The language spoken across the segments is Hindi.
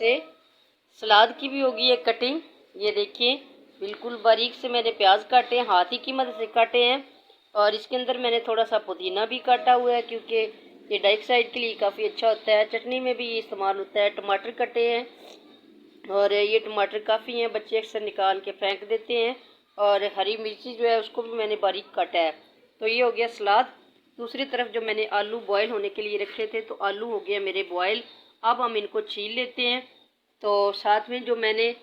से सलाद की भी होगी एक कटिंग। ये देखिए बिल्कुल बारीक से मैंने प्याज काटे हैं, हाथ ही की मदद से काटे हैं। और इसके अंदर मैंने थोड़ा सा पुदीना भी काटा हुआ है क्योंकि ये डाइजेशन के लिए काफ़ी अच्छा होता है। चटनी में भी ये इस्तेमाल होता है। टमाटर कटे हैं और ये टमाटर काफ़ी हैं, बच्चे अक्सर निकाल के फेंक देते हैं। और हरी मिर्ची जो है उसको भी मैंने बारीक काटा है। तो ये हो गया सलाद। दूसरी तरफ जो मैंने आलू बॉयल होने के लिए रखे थे, तो आलू हो गया मेरे बॉयल। अब हम इनको छील लेते हैं। तो साथ में जो मैंने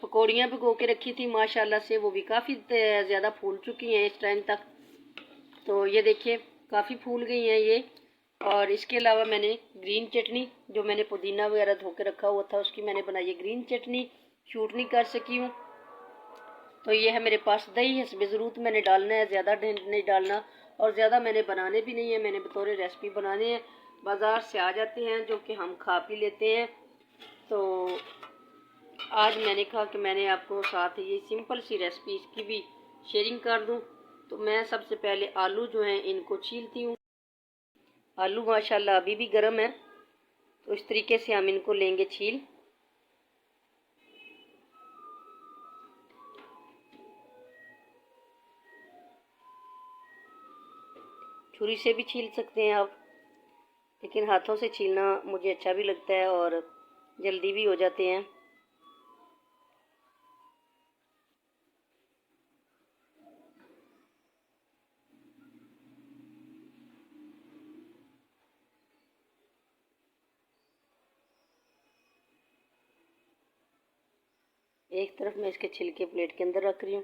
पकौड़ियाँ भिगो के रखी थी माशाल्लाह से, वो भी काफ़ी ज़्यादा फूल चुकी हैं इस टाइम तक। तो ये देखिए काफ़ी फूल गई हैं ये। और इसके अलावा मैंने ग्रीन चटनी, जो मैंने पुदीना वगैरह धो के रखा हुआ था उसकी मैंने बनाई है ग्रीन चटनी। शूट नहीं कर सकी हूँ। तो ये है मेरे पास दही है, ज़रूरत मैंने डालना है, ज़्यादा नहीं डालना। और ज़्यादा मैंने बनाने भी नहीं है, मैंने बतौर रेसिपी बनाने हैं। बाज़ार से आ जाते हैं जो कि हम खा पी लेते हैं। तो आज मैंने कहा कि मैंने आपको साथ ये सिंपल सी रेसिपी इसकी भी शेयरिंग कर दूं। तो मैं सबसे पहले आलू जो हैं इनको छीलती हूँ। आलू माशाल्लाह अभी भी गर्म है, तो इस तरीके से हम इनको लेंगे छील। छुरी से भी छील सकते हैं आप, लेकिन हाथों से छीलना मुझे अच्छा भी लगता है और जल्दी भी हो जाते हैं। एक तरफ मैं इसके छिलके प्लेट के अंदर रख रही हूँ।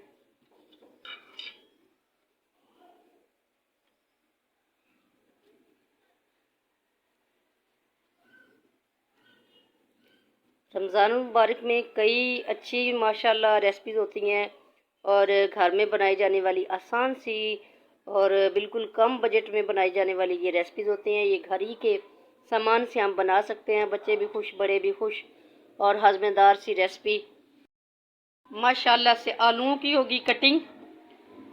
रमज़ान मुबारक में कई अच्छी माशाल्लाह रेसिपीज़ होती हैं और घर में बनाई जाने वाली आसान सी और बिल्कुल कम बजट में बनाई जाने वाली ये रेसिपीज़ होती हैं। ये घर ही के सामान से हम बना सकते हैं, बच्चे भी खुश बड़े भी खुश। और हज़मेदार सी रेसिपी माशाल्लाह से। आलूओं की होगी कटिंग।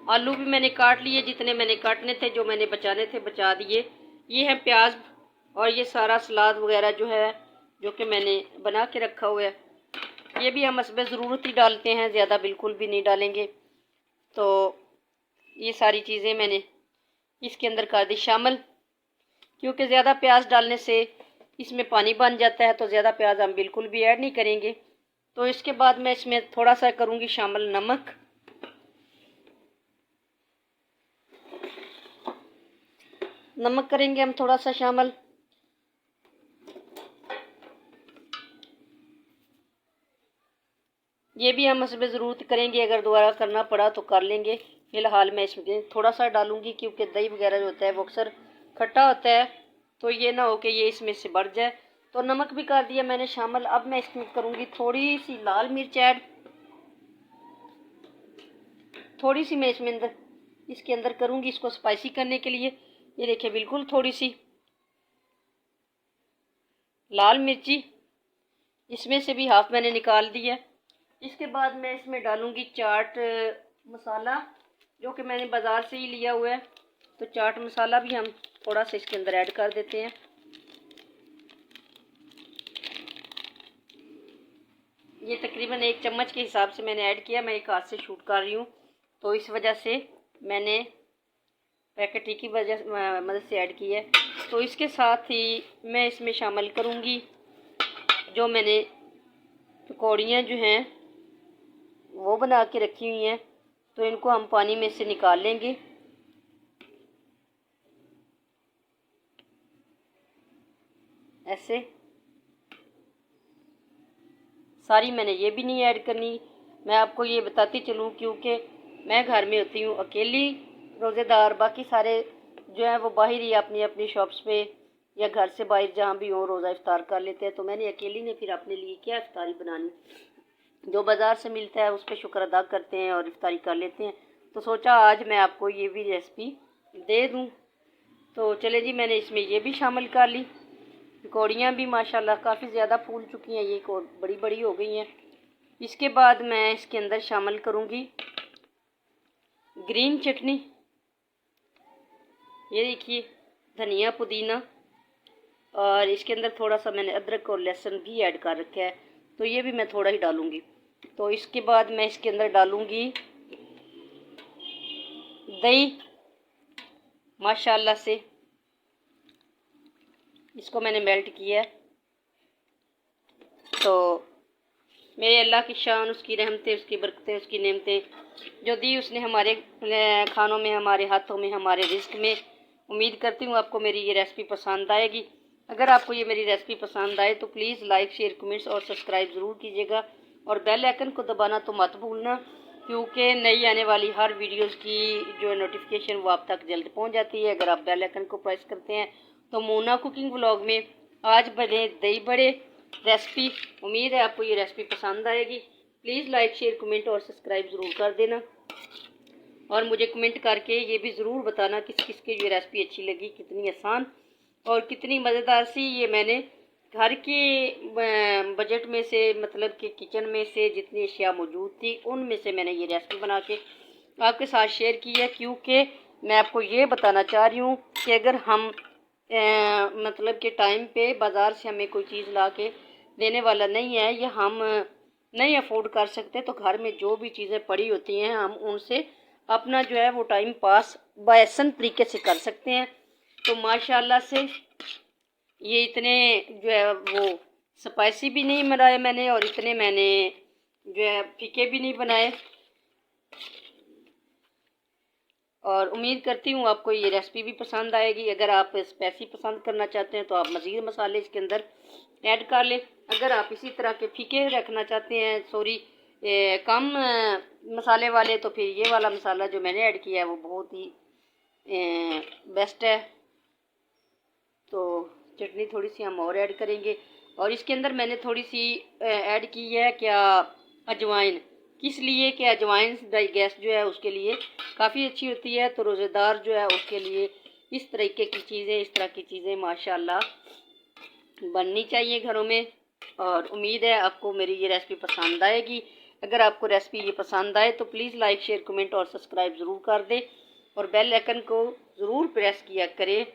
आलू भी मैंने काट लिए, जितने मैंने काटने थे, जो मैंने बचाने थे बचा दिए। ये है प्याज और ये सारा सलाद वगैरह जो है जो कि मैंने बना के रखा हुआ है। ये भी हम हस्बे ज़रूरत ही डालते हैं, ज़्यादा बिल्कुल भी नहीं डालेंगे। तो ये सारी चीज़ें मैंने इसके अंदर कर दी शामिल, क्योंकि ज़्यादा प्याज डालने से इसमें पानी बन जाता है, तो ज़्यादा प्याज हम बिल्कुल भी ऐड नहीं करेंगे। तो इसके बाद मैं इसमें थोड़ा सा करूँगी शामिल नमक। नमक करेंगे हम थोड़ा सा शामिल। ये भी हम इसमें ज़रूरत करेंगे, अगर दोबारा करना पड़ा तो कर लेंगे। फ़िलहाल मैं इसमें थोड़ा सा डालूंगी क्योंकि दही वगैरह जो होता है वो अक्सर खट्टा होता है, तो ये ना हो कि ये इसमें से बढ़ जाए। तो नमक भी कर दिया मैंने शामिल। अब मैं इसमें करूँगी थोड़ी सी लाल मिर्च ऐड। थोड़ी सी मैं इसमें अंदर इसके अंदर करूँगी इसको स्पाइसी करने के लिए। ये देखिए बिल्कुल थोड़ी सी लाल मिर्ची, इसमें से भी हाफ मैंने निकाल दी है। इसके बाद मैं इसमें डालूंगी चाट मसाला, जो कि मैंने बाज़ार से ही लिया हुआ है। तो चाट मसाला भी हम थोड़ा सा इसके अंदर ऐड कर देते हैं। ये तकरीबन 1 चम्मच के हिसाब से मैंने ऐड किया। मैं एक हाथ से शूट कर रही हूँ, तो इस वजह से मैंने पैकेट ही की वजह मदद से ऐड की है। तो इसके साथ ही मैं इसमें शामिल करूँगी जो मैंने पकौड़ियाँ जो हैं वो बना के रखी हुई हैं। तो इनको हम पानी में से निकाल लेंगे। ऐसे सारी मैंने ये भी नहीं ऐड करनी। मैं आपको ये बताती चलूँ क्योंकि मैं घर में होती हूँ अकेली रोज़ेदार, बाकी सारे जो हैं वो बाहर ही अपनी अपनी शॉप्स पे या घर से बाहर जहाँ भी हो रोज़ा इफ्तार कर लेते हैं। तो मैंने अकेली ने फिर अपने लिए क्या इफ्तारी बनानी, जो बाज़ार से मिलता है उस पर शुक्र अदा करते हैं और इफ्तारी कर लेते हैं। तो सोचा आज मैं आपको ये भी रेसिपी दे दूँ। तो चले जी, मैंने इसमें ये भी शामिल कर ली। पकौड़ियाँ भी माशाल्लाह काफ़ी ज़्यादा फूल चुकी हैं, ये बड़ी बड़ी हो गई हैं। इसके बाद मैं इसके अंदर शामिल करूँगी ग्रीन चटनी। ये देखिए धनिया पुदीना और इसके अंदर थोड़ा सा मैंने अदरक और लहसुन भी ऐड कर रखा है, तो ये भी मैं थोड़ा ही डालूँगी। तो इसके बाद मैं इसके अंदर डालूँगी दही। माशाल्लाह से इसको मैंने मेल्ट किया है। तो मेरे अल्लाह की शान, उसकी रहमतें, उसकी बरकतें, उसकी नेमतें जो दी उसने हमारे खानों में, हमारे हाथों में, हमारे रिस्क में। उम्मीद करती हूँ आपको मेरी ये रेसिपी पसंद आएगी। अगर आपको ये मेरी रेसिपी पसंद आए तो प्लीज़ लाइक, शेयर, कमेंट्स और सब्सक्राइब ज़रूर कीजिएगा। और बेल आइकन को दबाना तो मत भूलना, क्योंकि नई आने वाली हर वीडियोज़ की जो नोटिफिकेशन वो आप तक जल्द पहुँच जाती है अगर आप बेल आइकन को प्रेस करते हैं। तो मोना कुकिंग व्लॉग में आज बने दही बड़े रेसिपी। उम्मीद है आपको ये रेसिपी पसंद आएगी। प्लीज़ लाइक, शेयर, कमेंट और सब्सक्राइब ज़रूर कर देना। और मुझे कमेंट करके ये भी ज़रूर बताना किस किस की ये रेसिपी अच्छी लगी, कितनी आसान और कितनी मज़ेदार सी। ये मैंने घर के बजट में से, मतलब कि किचन में से जितनी अशिया मौजूद थी उनमें से मैंने ये रेसिपी बना के आपके साथ शेयर की है, क्योंकि मैं आपको ये बताना चाह रही हूँ कि अगर हम मतलब कि टाइम पे बाज़ार से हमें कोई चीज़ ला के देने वाला नहीं है या हम नहीं अफोर्ड कर सकते, तो घर में जो भी चीज़ें पड़ी होती हैं हम उनसे अपना जो है वो टाइम पास बायसन तरीके से कर सकते हैं। तो माशाल्लाह से ये इतने जो है वो स्पाइसी भी नहीं बनाए मैंने, और इतने मैंने जो है फीके भी नहीं बनाए। और उम्मीद करती हूँ आपको ये रेसिपी भी पसंद आएगी। अगर आप स्पाइसी पसंद करना चाहते हैं तो आप मज़ीद मसाले इसके अंदर ऐड कर लें। अगर आप इसी तरह के फीके रखना चाहते हैं, कम मसाले वाले, तो फिर ये वाला मसाला जो मैंने ऐड किया है वो बहुत ही बेस्ट है। तो चटनी थोड़ी सी हम और ऐड करेंगे। और इसके अंदर मैंने थोड़ी सी ऐड की है क्या, अजवाइन। किस लिए कि अजवाइन गैस जो है उसके लिए काफ़ी अच्छी होती है। तो रोज़ेदार जो है उसके लिए इस तरीके की चीज़ें, इस तरह की चीज़ें माशाल्लाह बननी चाहिए घरों में। और उम्मीद है आपको मेरी ये रेसिपी पसंद आएगी। अगर आपको रेसिपी ये पसंद आए तो प्लीज़ लाइक, शेयर, कमेंट और सब्सक्राइब ज़रूर कर दें और बेल आइकन को ज़रूर प्रेस किया करें।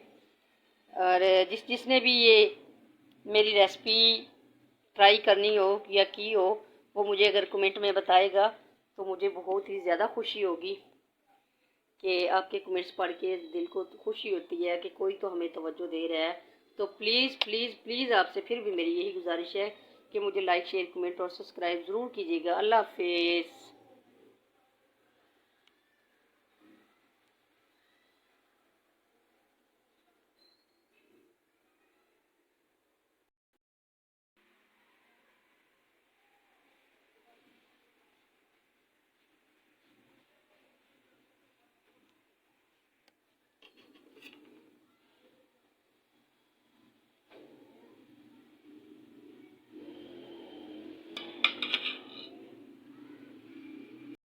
और जिसने भी ये मेरी रेसिपी ट्राई करनी हो या की हो वो मुझे अगर कमेंट में बताएगा तो मुझे बहुत ही ज़्यादा खुशी होगी कि आपके कमेंट्स पढ़ के दिल को खुशी होती है कि कोई तो हमें तवज्जो दे रहा है। तो प्लीज़ प्लीज़ प्लीज़ आपसे फिर भी मेरी यही गुजारिश है कि मुझे लाइक, शेयर, कमेंट और सब्सक्राइब ज़रूर कीजिएगा। अल्लाह हाफिज़।